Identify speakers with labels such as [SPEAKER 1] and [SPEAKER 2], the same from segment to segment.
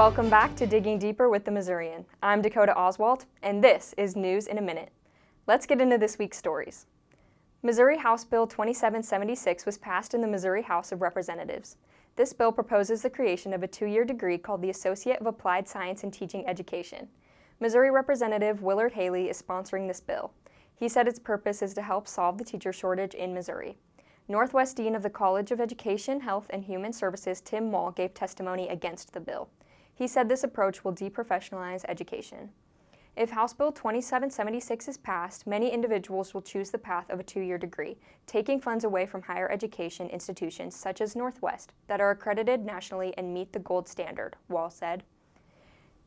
[SPEAKER 1] Welcome back to Digging Deeper with the Missourian. I'm Dakota Oswalt, and this is News in a Minute. Let's get into this week's stories. Missouri House Bill 2776 was passed in the Missouri House of Representatives. This bill proposes the creation of a 2-year degree called the Associate of Applied Science in Teaching Education. Missouri Representative Willard Haley is sponsoring this bill. He said its purpose is to help solve the teacher shortage in Missouri. Northwest Dean of the College of Education, Health, and Human Services, Tim Moll, gave testimony against the bill. He said this approach will deprofessionalize education. If House Bill 2776 is passed, many individuals will choose the path of a 2-year degree, taking funds away from higher education institutions such as Northwest that are accredited nationally and meet the gold standard, Wall said.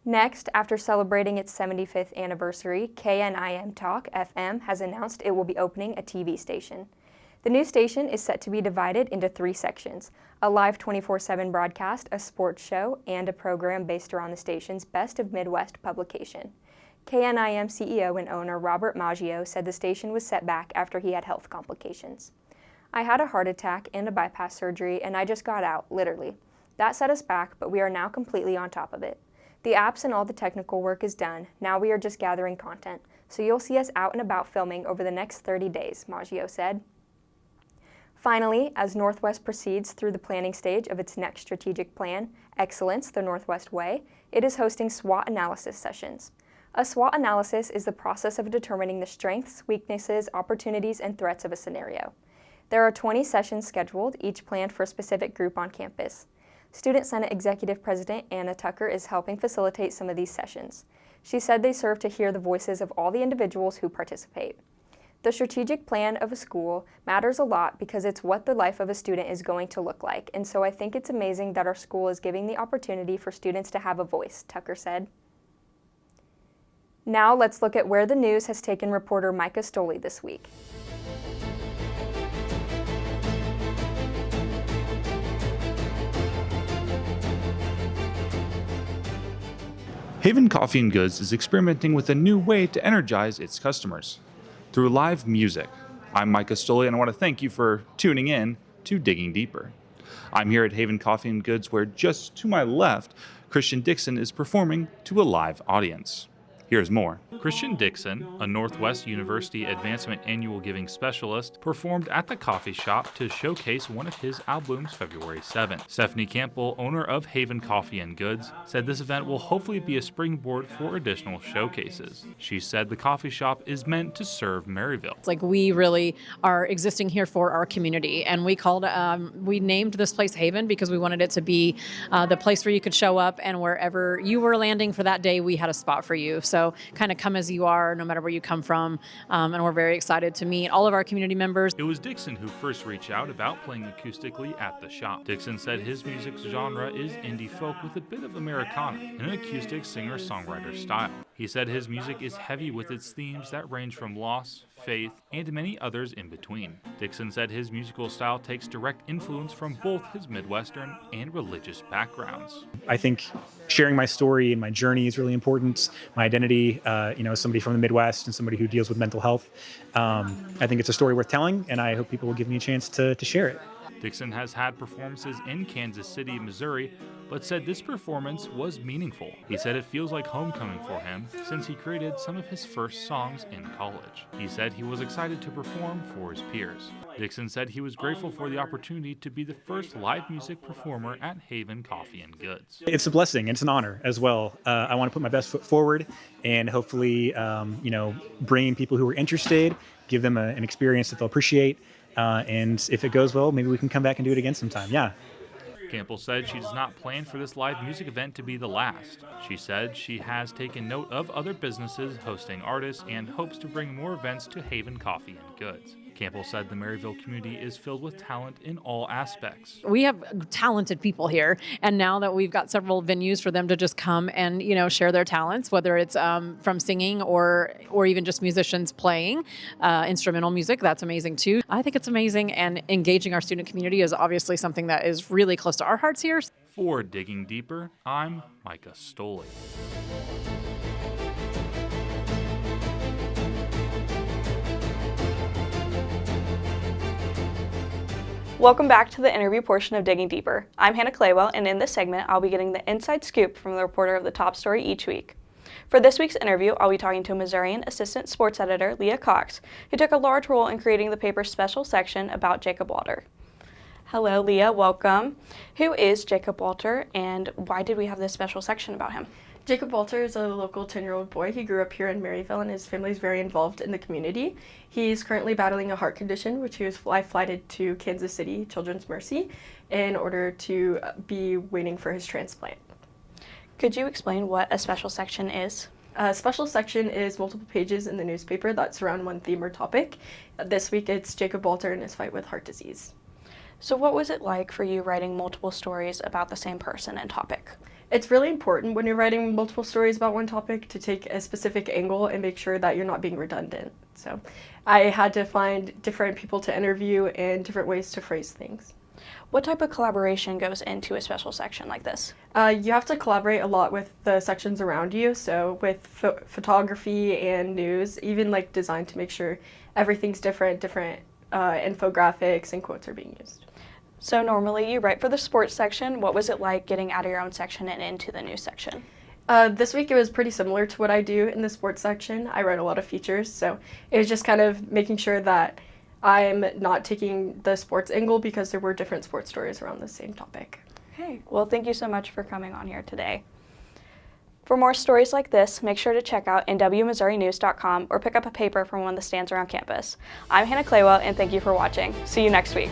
[SPEAKER 1] Next, after celebrating its 75th anniversary, KNIM Talk FM has announced it will be opening a TV station. The new station is set to be divided into 3 sections: a live 24/7 broadcast, a sports show, and a program based around the station's Best of Midwest publication. KNIM CEO and owner Robert Maggio said the station was set back after he had health complications. "I had a heart attack and a bypass surgery, and I just got out, literally. That set us back, but we are now completely on top of it. The apps and all the technical work is done. Now we are just gathering content, so you'll see us out and about filming over the next 30 days, Maggio said. Finally, as Northwest proceeds through the planning stage of its next strategic plan, Excellence the Northwest Way, it is hosting SWOT analysis sessions. A SWOT analysis is the process of determining the strengths, weaknesses, opportunities, and threats of a scenario. There are 20 sessions scheduled, each planned for a specific group on campus. Student Senate Executive President Anna Tucker is helping facilitate some of these sessions. She said they serve to hear the voices of all the individuals who participate. The strategic plan of a school matters a lot because it's what the life of a student is going to look like, and so I think it's amazing that our school is giving the opportunity for students to have a voice, Tucker said. Now let's look at where the news has taken reporter Micah Stoley this week.
[SPEAKER 2] Haven Coffee and Goods is experimenting with a new way to energize its customers through live music. I'm Micah Stoley, and I want to thank you for tuning in to Digging Deeper. I'm here at Haven Coffee and Goods, where just to my left, Christian Dixon is performing to a live audience. Here's more. Christian Dixon, a Northwest University Advancement Annual Giving Specialist, performed at the coffee shop to showcase one of his albums February 7th. Stephanie Campbell, owner of Haven Coffee and Goods, said this event will hopefully be a springboard for additional showcases. She said the coffee shop is meant to serve Maryville.
[SPEAKER 3] It's like we really are existing here for our community, and we named this place Haven because we wanted it to be the place where you could show up, and wherever you were landing for that day, we had a spot for you. So kind of come as you are, no matter where you come from, and we're very excited to meet all of our community members.
[SPEAKER 2] It was Dixon who first reached out about playing acoustically at the shop. Dixon said his music genre is indie folk with a bit of Americana and an acoustic singer-songwriter style. He said his music is heavy with its themes that range from loss, faith, and many others in between. Dixon said his musical style takes direct influence from both his Midwestern and religious backgrounds.
[SPEAKER 4] I think sharing my story and my journey is really important. My identity, as somebody from the Midwest and somebody who deals with mental health. I think it's a story worth telling, and I hope people will give me a chance to share it.
[SPEAKER 2] Dixon has had performances in Kansas City, Missouri, but said this performance was meaningful. He said it feels like homecoming for him since he created some of his first songs in college. He said he was excited to perform for his peers. Dixon said he was grateful for the opportunity to be the first live music performer at Haven Coffee and Goods.
[SPEAKER 4] It's a blessing. It's an honor as well. I want to put my best foot forward and hopefully, bring people who are interested, give them an experience that they'll appreciate. And if it goes well, maybe we can come back and do it again sometime. Yeah.
[SPEAKER 2] Campbell said she does not plan for this live music event to be the last. She said she has taken note of other businesses hosting artists and hopes to bring more events to Haven Coffee and Goods. Campbell said the Maryville community is filled with talent in all aspects.
[SPEAKER 3] We have talented people here, and now that we've got several venues for them to just come and share their talents, whether it's from singing or even just musicians playing instrumental music, that's amazing too. I think it's amazing, and engaging our student community is obviously something that is really close to our hearts here.
[SPEAKER 2] For Digging Deeper, I'm Micah Stoley.
[SPEAKER 5] Welcome back to the interview portion of Digging Deeper. I'm Hannah Claywell, and in this segment, I'll be getting the inside scoop from the reporter of the top story each week. For this week's interview, I'll be talking to Missourian Assistant Sports Editor Leah Cox, who took a large role in creating the paper's special section about Jacob Walter. Hello, Leah, welcome. Who is Jacob Walter, and why did we have this special section about him?
[SPEAKER 6] Jacob Walter is a local 10-year-old boy. He grew up here in Maryville, and his family is very involved in the community. He's currently battling a heart condition, which he was life-flighted to Kansas City Children's Mercy in order to be waiting for his transplant.
[SPEAKER 5] Could you explain what a special section is?
[SPEAKER 6] A special section is multiple pages in the newspaper that surround one theme or topic. This week it's Jacob Walter and his fight with heart disease.
[SPEAKER 5] So what was it like for you writing multiple stories about the same person and topic?
[SPEAKER 6] It's really important when you're writing multiple stories about one topic to take a specific angle and make sure that you're not being redundant. So I had to find different people to interview and different ways to phrase things.
[SPEAKER 5] What type of collaboration goes into a special section like this?
[SPEAKER 6] You have to collaborate a lot with the sections around you, so with photography and news, even like design to make sure everything's different infographics and quotes are being used.
[SPEAKER 5] So normally you write for the sports section. What was it like getting out of your own section and into the news section?
[SPEAKER 6] This week it was pretty similar to what I do in the sports section. I write a lot of features, so it was just kind of making sure that I'm not taking the sports angle because there were different sports stories around the same topic.
[SPEAKER 5] Okay, well, thank you so much for coming on here today. For more stories like this, make sure to check out nwmissourinews.com or pick up a paper from one of the stands around campus. I'm Hannah Claywell, and thank you for watching. See you next week.